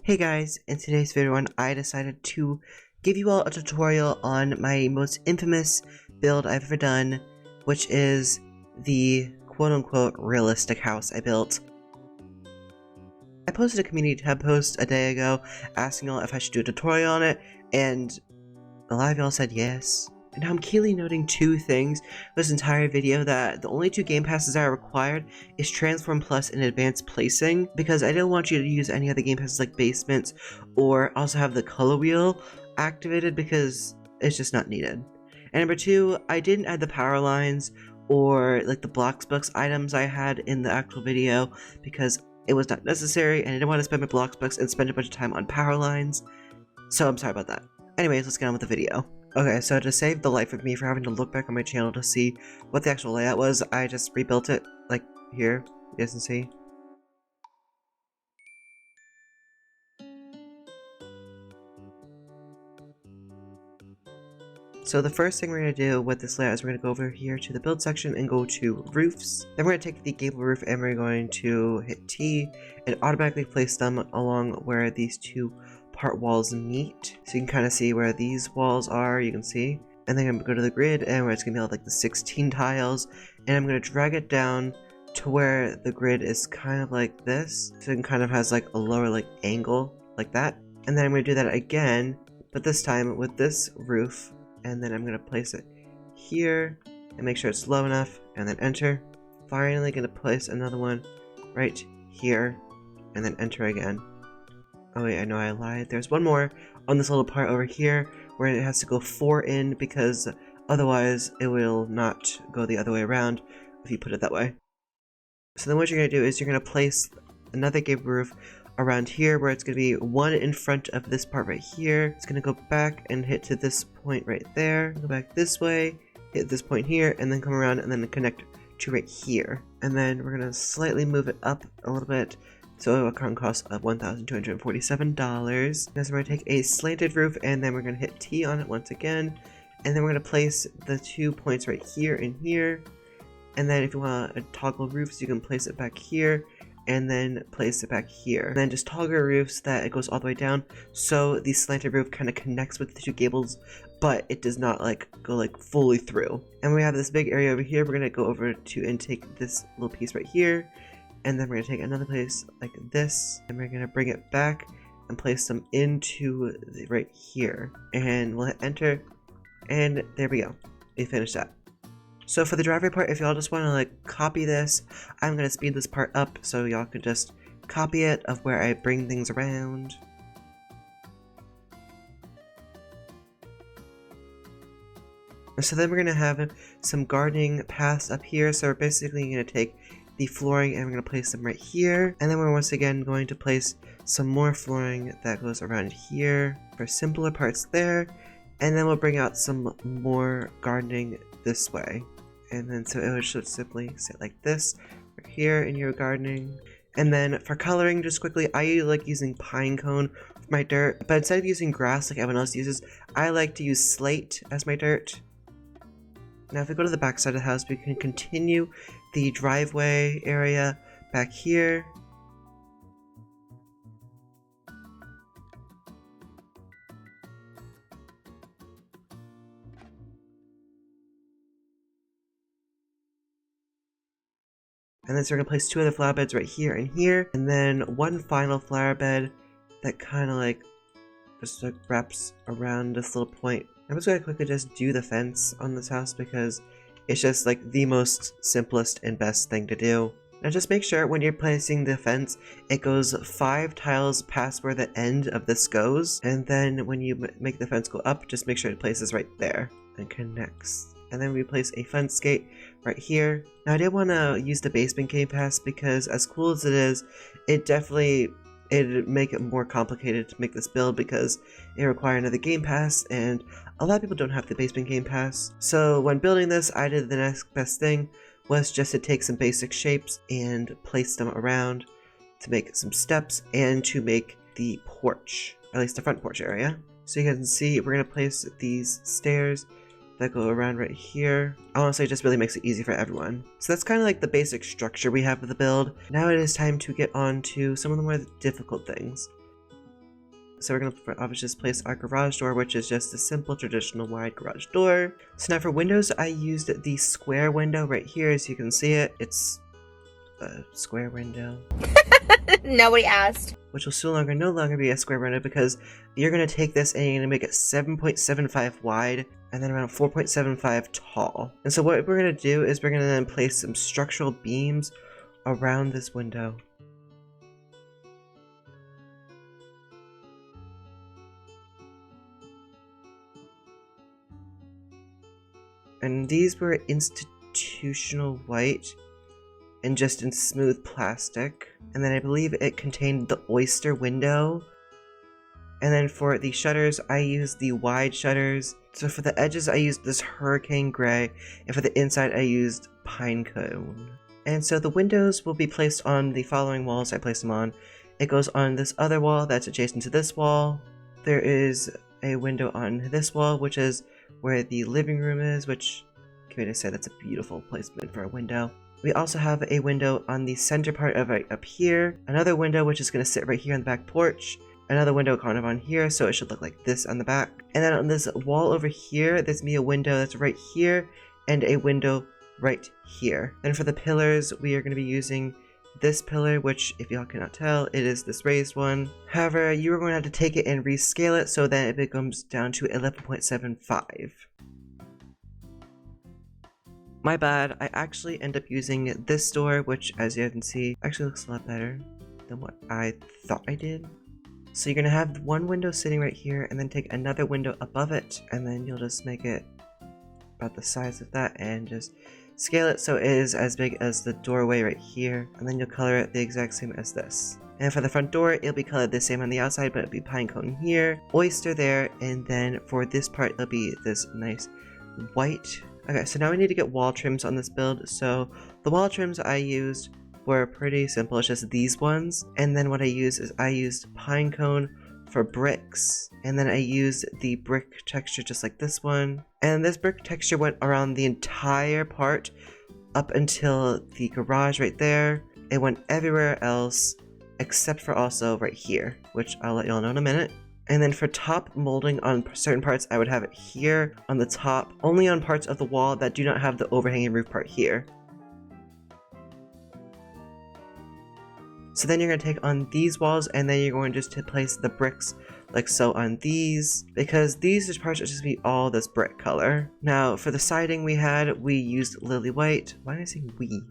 Hey guys, in today's video I decided to give you all a tutorial on my most infamous build I've ever done, which is the quote-unquote realistic house I built. I posted a community tab post a day ago asking y'all if I should do a tutorial on it, and a lot of y'all said yes. And now I'm keenly noting two things this entire video: that the only two game passes that are required is Transform Plus and Advanced Placing, because I don't want you to use any other game passes like Basements or also have the color wheel activated because it's just not needed. And number two, I didn't add the power lines or like the Bloxburg items I had in the actual video because it was not necessary and I didn't want to spend my Bloxburg and spend a bunch of time on power lines, so I'm sorry about that. Anyways, let's get on with the video. Okay, so to save the life of me for having to look back on my channel to see what the actual layout was, I just rebuilt it, like here, you guys can see. So the first thing we're going to do with this layout is we're going to go over here to the build section and go to roofs. Then we're going to take the gable roof and we're going to hit T and automatically place them along where these two part walls meet. So you can kind of see where these walls are, you can see. And then I'm going to go to the grid and where it's going to be like the 16 tiles. And I'm going to drag it down to where the grid is kind of like this. So it kind of has like a lower like angle like that. And then I'm going to do that again, but this time with this roof. And then I'm going to place it here and make sure it's low enough and then enter. Finally going to place another one right here and then enter again. Oh wait, I know I lied. There's one more on this little part over here where it has to go 4 in because otherwise it will not go the other way around if you put it that way. So then what you're going to do is you're going to place another gable roof around here where it's going to be 1 in front of this part right here. It's going to go back and hit to this point right there. Go back this way, hit this point here, and then come around and then connect to right here. And then we're going to slightly move it up a little bit. So it will cost $1,247. Next we're going to take a slanted roof and then we're going to hit T on it once again. And then we're going to place the 2 points right here and here. And then if you want to toggle roofs, you can place it back here and then place it back here. And then just toggle roofs that it goes all the way down so the slanted roof kind of connects with the two gables, but it does not like go like fully through. And we have this big area over here. We're going to go over to and take this little piece right here. And then we're going to take another place like this, and we're going to bring it back and place them into right here. And we'll hit enter, and there we go. We finished that. So for the driveway part, if y'all just want to like copy this, I'm going to speed this part up so y'all can just copy it of where I bring things around. So then we're going to have some gardening paths up here. So we're basically going to take the flooring and we're going to place them right here, and then we're once again going to place some more flooring that goes around here for simpler parts there, and then we'll bring out some more gardening this way. And then so it should simply sit like this right here in your gardening. And then for coloring, just quickly, I like using pine cone for my dirt, but instead of using grass like everyone else uses, I like to use slate as my dirt. Now if we go to the back side of the house, we can continue the driveway area back here. And then so we're going to place 2 other flower beds right here and here. And then one final flower bed that kind of like just like wraps around this little point. I'm just going to quickly just do the fence on this house because it's just like the most simplest and best thing to do. Now just make sure when you're placing the fence, it goes 5 tiles past where the end of this goes. And then when you make the fence go up, just make sure it places right there and connects. And then we place a fence gate right here. Now I did want to use the basement game pass because as cool as it is, it'd make it more complicated to make this build because it requires another game pass, and a lot of people don't have the basement game pass. So when building this, I did the next best thing was just to take some basic shapes and place them around to make some steps and to make the porch, at least the front porch area. So you can see we're going to place these stairs that go around right here. Honestly, it just really makes it easy for everyone. So that's kind of like the basic structure we have of the build. Now it is time to get on to some of the more difficult things. So we're going to obviously just place our garage door, which is just a simple traditional wide garage door. So now for windows, I used the square window right here. As you can see it, it's a square window. Nobody asked. Which will no longer be a square window, because you're going to take this and you're going to make it 7.75 wide and then around 4.75 tall. And so what we're going to do is we're going to then place some structural beams around this window. And these were institutional white and just in smooth plastic. And then I believe it contained the oyster window. And then for the shutters, I used the wide shutters. So for the edges, I used this hurricane gray. And for the inside, I used pine cone. And so the windows will be placed on the following walls I placed them on. It goes on this other wall that's adjacent to this wall. There is a window on this wall, which is where the living room is, which, can I say, that's a beautiful placement for a window. We also have a window on the center part of it up here, another window which is going to sit right here on the back porch, another window kind of on here, so it should look like this on the back. And then on this wall over here, there's me a window that's right here, and a window right here. Then for the pillars, we are going to be using this pillar, which, if y'all cannot tell, it is this raised one. However, you are going to have to take it and rescale it so that it becomes down to 11.75. My bad, I actually end up using this door, which, as you can see, actually looks a lot better than what I thought I did. So you're going to have one window sitting right here, and then take another window above it, and then you'll just make it about the size of that, and just scale it so it is as big as the doorway right here, and then you'll color it the exact same as this. And for the front door, it'll be colored the same on the outside, but it'll be pine cone here, oyster there, and then for this part, it'll be this nice white. Okay, so now we need to get wall trims on this build. So the wall trims I used were pretty simple, it's just these ones. And then what I used is I used pine cone for bricks, and then I used the brick texture just like this one. And this brick texture went around the entire part up until the garage right there. It went everywhere else except for also right here, which I'll let y'all know in a minute. And then for top molding on certain parts, I would have it here on the top, only on parts of the wall that do not have the overhanging roof part here. So then you're going to take on these walls, and then you're going just to place the bricks like so on these, because these parts are just be all this brick color. Now for the siding we used lily white. Why am I saying we?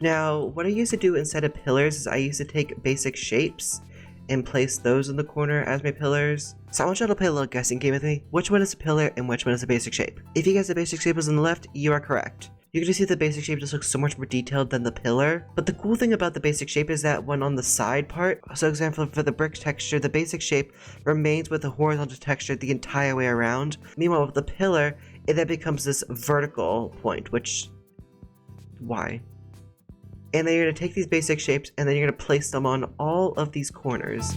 Now, what I used to do instead of pillars is I used to take basic shapes and place those in the corner as my pillars. So I want y'all to play a little guessing game with me. Which one is a pillar and which one is a basic shape? If you guess the basic shape is on the left, you are correct. You can just see the basic shape just looks so much more detailed than the pillar. But the cool thing about the basic shape is that when on the side part, so example for the brick texture, the basic shape remains with the horizontal texture the entire way around. Meanwhile with the pillar, it then becomes this vertical point, which, why? And then you're going to take these basic shapes and then you're going to place them on all of these corners.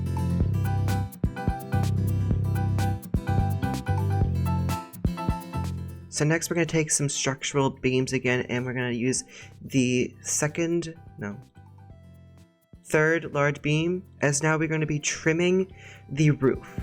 So next we're going to take some structural beams again, and we're going to use the third large beam, as now we're going to be trimming the roof.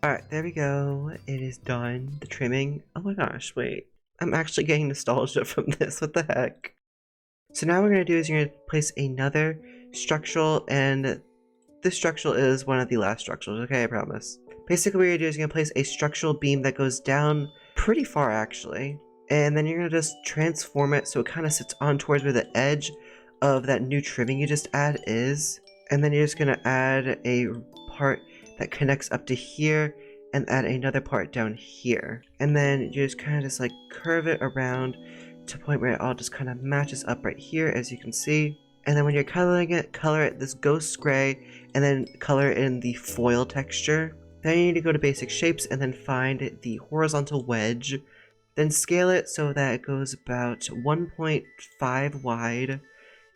Alright, there we go. It is done. The trimming. Oh my gosh, wait. I'm actually getting nostalgia from this. What the heck? So now what we're going to do is you're going to place another structural, and this structural is one of the last structurals, okay? I promise. Basically what you're going to do is you're going to place a structural beam that goes down pretty far, actually. And then you're going to just transform it so it kind of sits on towards where the edge of that new trimming you just add is. And then you're just going to add a part that connects up to here and add another part down here. And then you just kind of just like curve it around to a point where it all just kind of matches up right here, as you can see. And then when you're coloring it, color it this ghost gray and then color it in the foil texture. Then you need to go to basic shapes and then find the horizontal wedge. Then scale it so that it goes about 1.5 wide.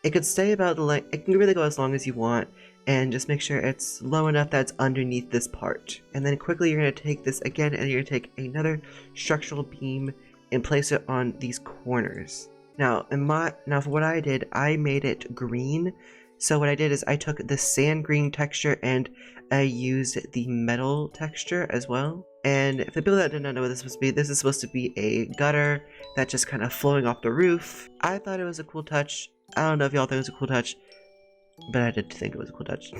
It could stay about the length, it can really go as long as you want, and just make sure it's low enough that it's underneath this part. And then quickly you're going to take this again and you're going to take another structural beam and place it on these corners. Now for what I did, I made it green. So what I did is I took the sand green texture and I used the metal texture as well. And for the people that did not know what this was supposed to be, this is supposed to be a gutter that's just kind of flowing off the roof. I thought it was a cool touch. I don't know if y'all think it was a cool touch, but I did think it was a cool touch.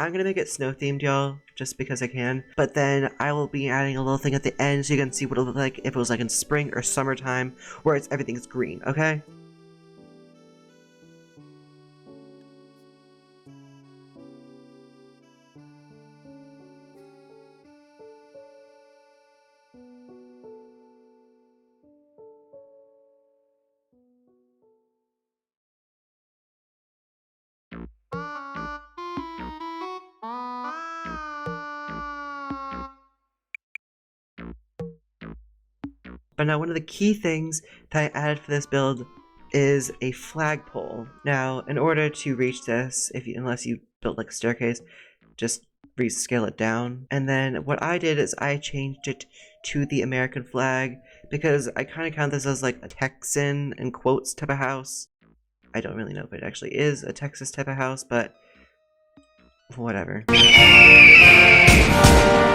I'm gonna make it snow themed, y'all, just because I can. But then I will be adding a little thing at the end so you can see what it would look like if it was like in spring or summertime, where everything's green, okay? But now one of the key things that I added for this build is a flagpole. Now, in order to reach this, unless you built like a staircase, just rescale it down. And then what I did is I changed it to the American flag because I kind of count this as like a Texan, in quotes, type of house. I don't really know if it actually is a Texas type of house, but whatever.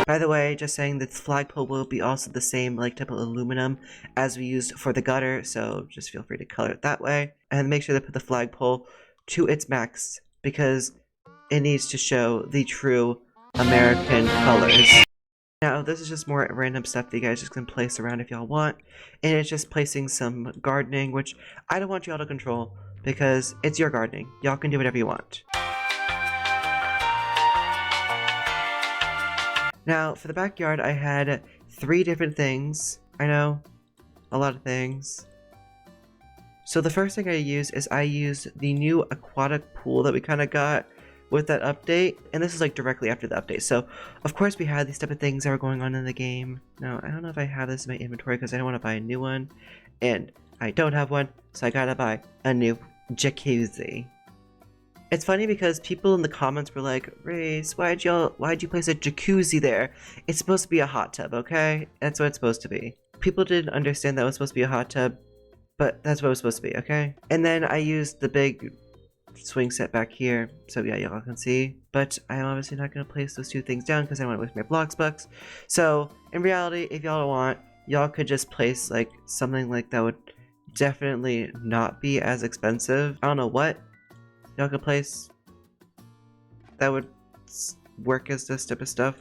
By the way, just saying this flagpole will be also the same like type of aluminum as we used for the gutter, so just feel free to color it that way. And make sure to put the flagpole to its max because it needs to show the true American colors. Now, this is just more random stuff that you guys just can place around if y'all want, and it's just placing some gardening, which I don't want y'all to control because it's your gardening. Y'all can do whatever you want. Now, for the backyard, I had 3 different things. I know, a lot of things. So the first thing I used is I used the new aquatic pool that we kind of got with that update. And this is like directly after the update. So, of course, we had these type of things that were going on in the game. Now, I don't know if I have this in my inventory because I don't want to buy a new one. And I don't have one, so I gotta buy a new jacuzzi. It's funny because people in the comments were like, Race, why'd you place a jacuzzi there? It's supposed to be a hot tub, okay? That's what it's supposed to be. People didn't understand that it was supposed to be a hot tub, but that's what it was supposed to be, okay? And then I used the big swing set back here, so yeah, y'all can see. But I'm obviously not going to place those 2 things down because I want to waste my Bloxburg. So, in reality, if y'all want, y'all could just place like something like that would definitely not be as expensive. I don't know what y'all could place that would work as this type of stuff.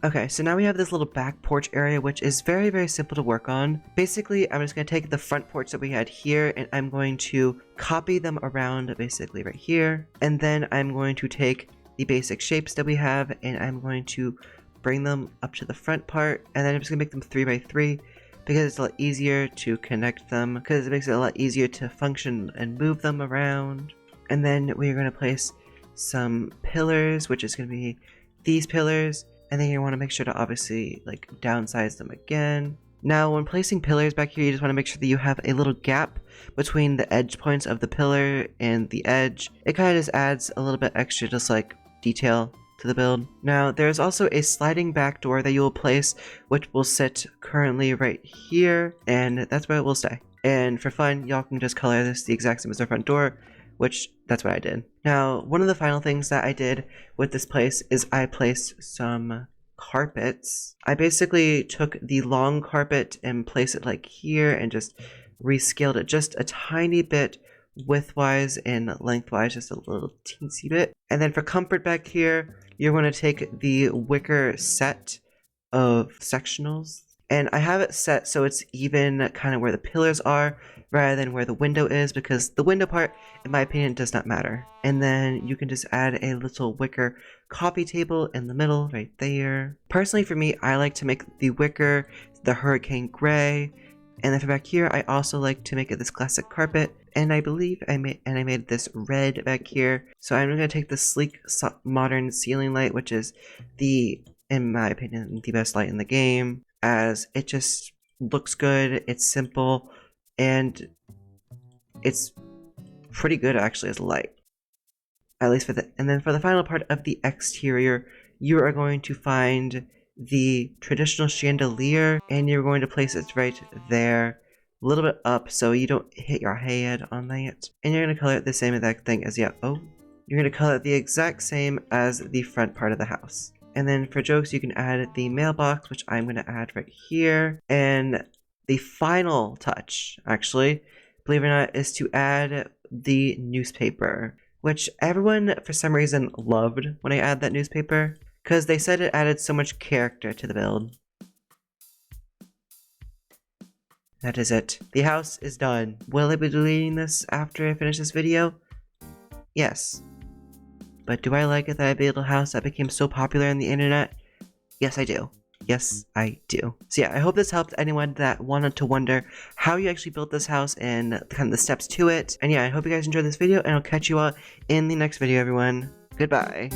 Okay, so now we have this little back porch area, which is very, very simple to work on. Basically, I'm just going to take the front porch that we had here, and I'm going to copy them around basically right here. And then I'm going to take the basic shapes that we have, and I'm going to bring them up to the front part. And then I'm just going to make them 3x3 because it's a lot easier to connect them, because it makes it a lot easier to function and move them around. And then we're going to place some pillars, which is going to be these pillars. And then you want to make sure to obviously like downsize them again. Now when placing pillars back here, you just want to make sure that you have a little gap between the edge points of the pillar and the edge. It kind of just adds a little bit extra just like detail to the build. Now there's also a sliding back door that you will place, which will sit currently right here, and that's where it will stay. And for fun, y'all can just color this the exact same as the front door, which that's what I did. Now, one of the final things that I did with this place is I placed some carpets. I basically took the long carpet and placed it like here and just rescaled it just a tiny bit widthwise and lengthwise just a little teensy bit. And then for comfort back here, you're going to take the wicker set of sectionals. And I have it set so it's even kind of where the pillars are rather than where the window is, because the window part, in my opinion, does not matter. And then you can just add a little wicker coffee table in the middle right there. Personally for me, I like to make the wicker the hurricane gray. And then for back here, I also like to make it this classic carpet. And I believe I made this red back here. So I'm going to take the sleek modern ceiling light, which is in my opinion, the best light in the game, as it just looks good, it's simple, and it's pretty good actually as a light. At least and then for the final part of the exterior, you are going to find the traditional chandelier, and you're going to place it right there, a little bit up so you don't hit your head on that. And you're going to color it the same exact thing as you're going to color it the exact same as the front part of the house. And then for jokes, you can add the mailbox, which I'm going to add right here. And the final touch, actually, believe it or not, is to add the newspaper, which everyone, for some reason, loved when I added that newspaper, because they said it added so much character to the build. That is it. The house is done. Will I be deleting this after I finish this video? Yes. But do I like it that I built a house that became so popular on the internet? Yes, I do. Yes, I do. So yeah, I hope this helped anyone that wanted to wonder how you actually built this house and kind of the steps to it. And yeah, I hope you guys enjoyed this video, and I'll catch you all in the next video, everyone. Goodbye.